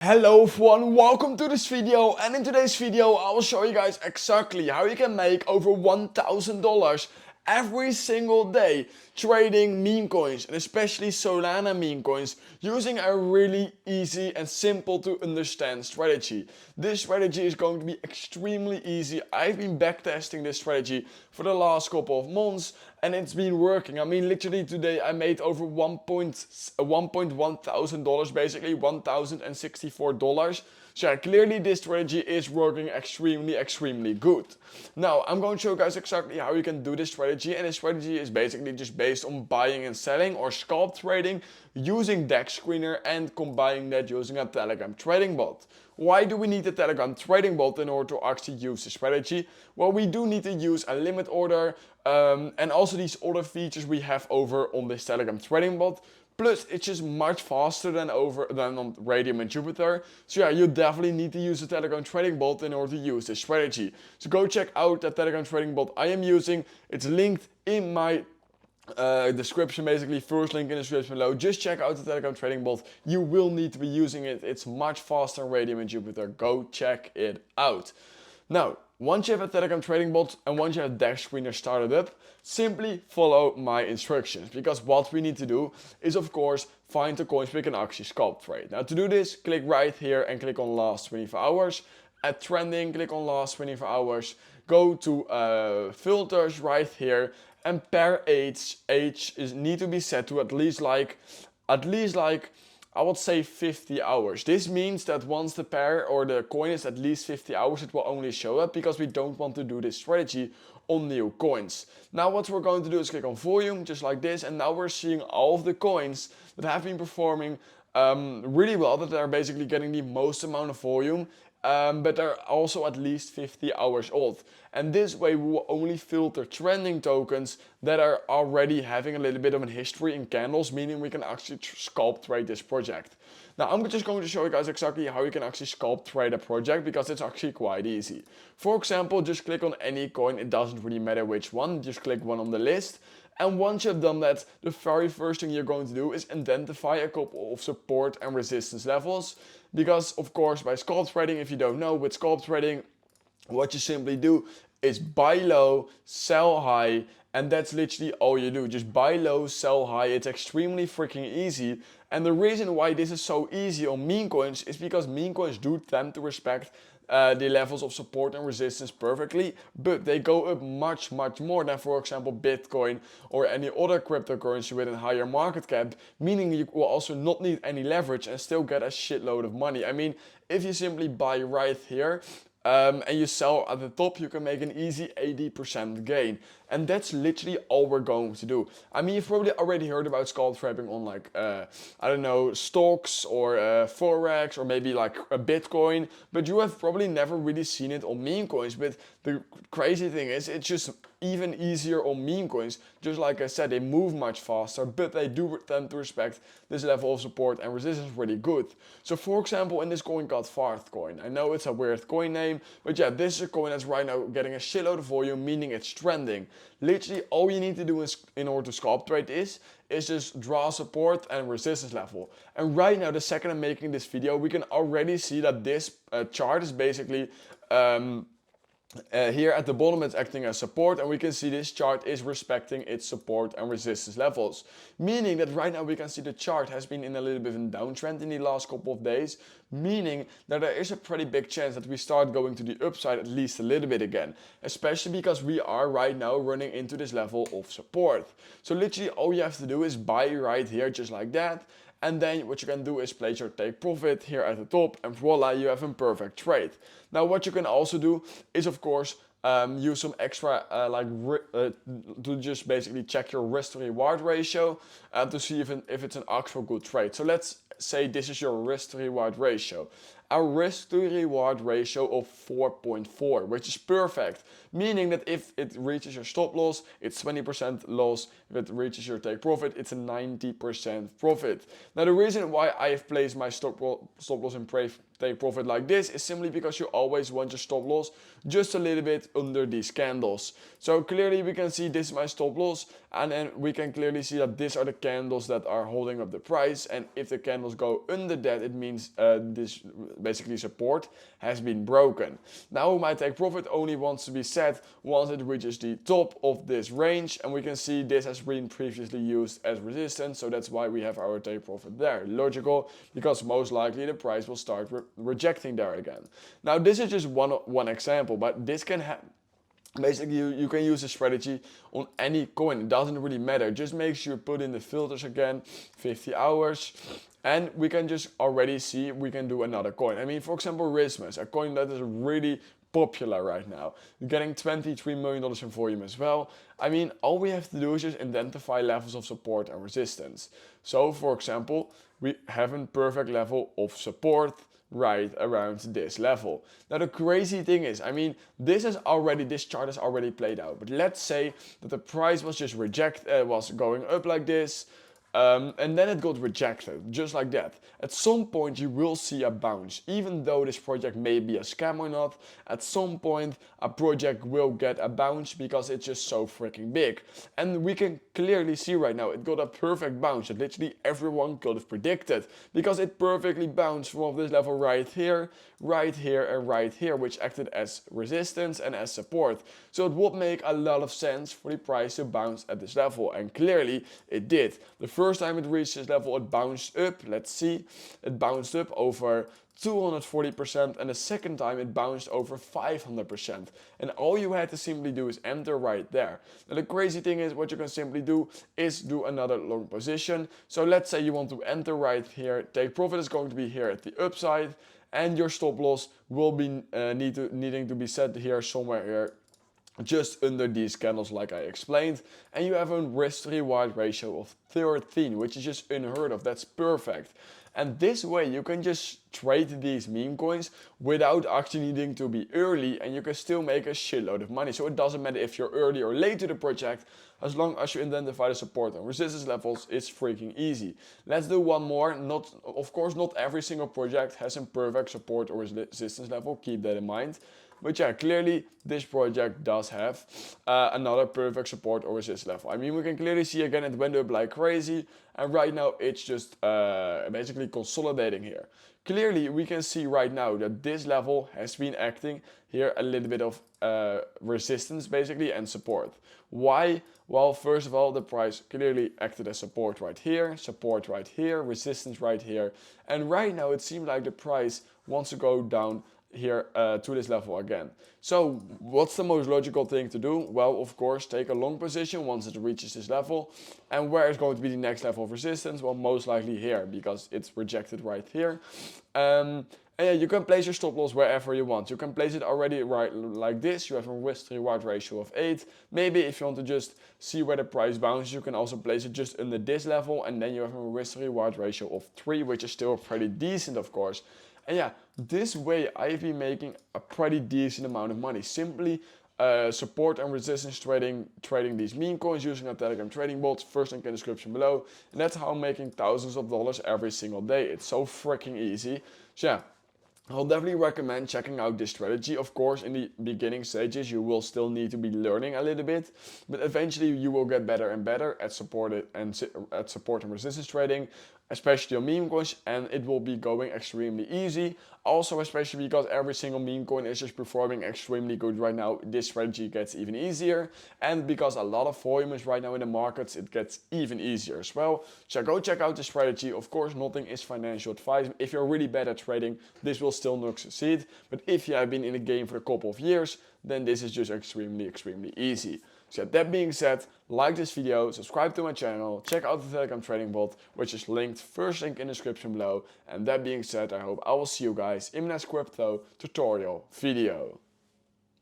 Hello everyone, welcome to this video, and in today's video I will show you guys exactly how you can make over $1,000 every single day trading meme coins, and especially Solana meme coins, using a really easy and simple to understand strategy. This strategy is going to be extremely easy. I've been backtesting this strategy for the last couple of months and it's been working. I mean, literally today I made over $1.1 thousand, basically $1,064. So yeah, clearly this strategy is working extremely good. Now I'm going to show you guys exactly how you can do this strategy, and this strategy is basically just based on buying and selling or scalp trading using DEX Screener and combining that using a Telegram trading bot. Why do we need a Telegram trading bot in order to actually use the strategy? Well, we do need to use a limit order and also these other features we have over on this Telegram trading bot. Plus, it's just much faster than on Raydium and Jupiter. So yeah, you definitely need to use the Telegram trading bot in order to use this strategy. So go check out the Telegram trading bot I am using. It's linked in my description, basically first link in the description below. Just check out the Telegram trading bot. You will need to be using it. It's much faster than Raydium and Jupiter. Go check it out. Now, once you have a Telegram trading bot and once you have DEX Screener started up, simply follow my instructions, because what we need to do is of course find the coins we can actually scalp trade. Now to do this, click right here and click on last 24 hours. At trending, click on last 24 hours. Go to filters right here, and pair age is need to be set to at least like I would say 50 hours. This means that once the pair or the coin is at least 50 hours, it will only show up, because we don't want to do this strategy on new coins. Now what we're going to do is click on volume, just like this, and now we're seeing all of the coins that have been performing really well, that they're basically getting the most amount of volume, but they're also at least 50 hours old. And this way we will only filter trending tokens that are already having a little bit of a history in candles, meaning we can actually scalp trade this project. Now I'm just going to show you guys exactly how you can actually scalp trade a project, because it's actually quite easy. For example, just click on any coin, it doesn't really matter which one, just click one on the list. And once you've done that, the very first thing you're going to do is identify a couple of support and resistance levels. Because of course by scalp trading, if you don't know, with scalp trading, what you simply do is buy low, sell high, and that's literally all you do. Just buy low, sell high. It's extremely freaking easy. And the reason why this is so easy on meme coins is because meme coins do tend to respect the levels of support and resistance perfectly, but they go up much more than, for example, Bitcoin or any other cryptocurrency with a higher market cap, meaning you will also not need any leverage and still get a shitload of money. I mean, if you simply buy right here, and you sell at the top, you can make an easy 80% gain. And that's literally all we're going to do. I mean, you've probably already heard about scalp trading on like, I don't know, stocks or Forex or maybe like a Bitcoin, but you have probably never really seen it on meme coins. But the crazy thing is, it's just even easier on meme coins. Just like I said, they move much faster, but they do tend to respect this level of support and resistance really good. So for example, in this coin called Farth coin, I know it's a weird coin name, but yeah, this is a coin that's right now getting a shitload of volume, meaning it's trending. Literally all you need to do in order to scalp trade is just draw support and resistance level. And right now, the second I'm making this video, we can already see that this chart is basically here at the bottom it's acting as support, and we can see this chart is respecting its support and resistance levels. Meaning that right now we can see the chart has been in a little bit of a downtrend in the last couple of days. Meaning that there is a pretty big chance that we start going to the upside at least a little bit again. Especially because we are right now running into this level of support. So literally all you have to do is buy right here, just like that. And then what you can do is place your take profit here at the top, and voila, you have a perfect trade. Now what you can also do is of course use some extra to just basically check your risk to reward ratio to see if it's an actual good trade. So let's say this is your risk to reward ratio. Our risk to reward ratio of 4.4, which is perfect, meaning that if it reaches your stop loss, it's 20% loss. If it reaches your take profit, it's a 90% profit. Now the reason why I have placed my stop loss and take profit like this is simply because you always want your stop loss just a little bit under these candles. So clearly we can see this is my stop loss, And then we can clearly see that these are the candles that are holding up the price, and if the candles go under that, it means this basically support has been broken. Now my take profit only wants to be set once it reaches the top of this range, and we can see this has been previously used as resistance, so that's why we have our take profit there. Logical, because most likely the price will start rejecting there again. Now this is just one example, but this can happen. Basically, you can use this strategy on any coin. It doesn't really matter. Just make sure you put in the filters again, 50 hours. And we can just already see we can do another coin. I mean, for example, Rismus, a coin that is really popular right now. Getting $23 million in volume as well. I mean, all we have to do is just identify levels of support and resistance. So, for example, we have a perfect level of support right around this level. Now the crazy thing is, I mean, this chart is already played out, but let's say that the price was just was going up like this, and then it got rejected, just like that. At some point you will see a bounce. Even though this project may be a scam or not, at some point a project will get a bounce because it's just so freaking big. And we can clearly see right now it got a perfect bounce that literally everyone could have predicted, because it perfectly bounced from this level right here, and right here, which acted as resistance and as support. So it would make a lot of sense for the price to bounce at this level, and clearly it did. The first time it reached this level, it bounced up. Let's see, it bounced up over 240%, and the second time it bounced over 500%. And all you had to simply do is enter right there. Now the crazy thing is, what you can simply do is do another long position. So let's say you want to enter right here. Take profit is going to be here at the upside, and your stop loss will be needing to be set here somewhere here, just under these candles like I explained, and you have a risk to reward ratio of 13, which is just unheard of. That's perfect. And this way you can just trade these meme coins without actually needing to be early, and you can still make a shitload of money. So it doesn't matter if you're early or late to the project, as long as you identify the support and resistance levels, it's freaking easy. Let's do one more. Of course, not every single project has a perfect support or resistance level, keep that in mind. But yeah, clearly this project does have another perfect support or resistance level. I mean, we can clearly see again it went up like crazy, and right now it's just basically consolidating here. Clearly we can see right now that this level has been acting here a little bit of resistance basically and support. Why? Well, first of all, the price clearly acted as support right here, resistance right here, and right now it seems like the price wants to go down here to this level again. So what's the most logical thing to do? Well, of course, take a long position once it reaches this level. And where is going to be the next level of resistance? Well, most likely here, because it's rejected right here. And yeah, you can place your stop loss wherever you want. You can place it already right like this. You have a risk to reward ratio of 8. Maybe if you want to just see where the price bounces, you can also place it just under this level, and then you have a risk to reward ratio of 3, which is still pretty decent, of course. And yeah, this way I've been making a pretty decent amount of money. Simply support and resistance trading these meme coins using a Telegram trading bot. First link in the description below. And that's how I'm making thousands of dollars every single day. It's so freaking easy. So yeah, I'll definitely recommend checking out this strategy. Of course, in the beginning stages, you will still need to be learning a little bit, but eventually you will get better and better at support and resistance trading, especially on meme coins, and it will be going extremely easy. Also, especially because every single meme coin is just performing extremely good right now, this strategy gets even easier. And because a lot of volume is right now in the markets, it gets even easier as well. So go check out the strategy. Of course, nothing is financial advice. If you're really bad at trading, this will still not succeed. But if you have been in the game for a couple of years, then this is just extremely easy. So that being said, like this video, subscribe to my channel, check out the Telegram trading bot, which is linked, first link in the description below. And that being said, I hope I will see you guys in my next crypto tutorial video.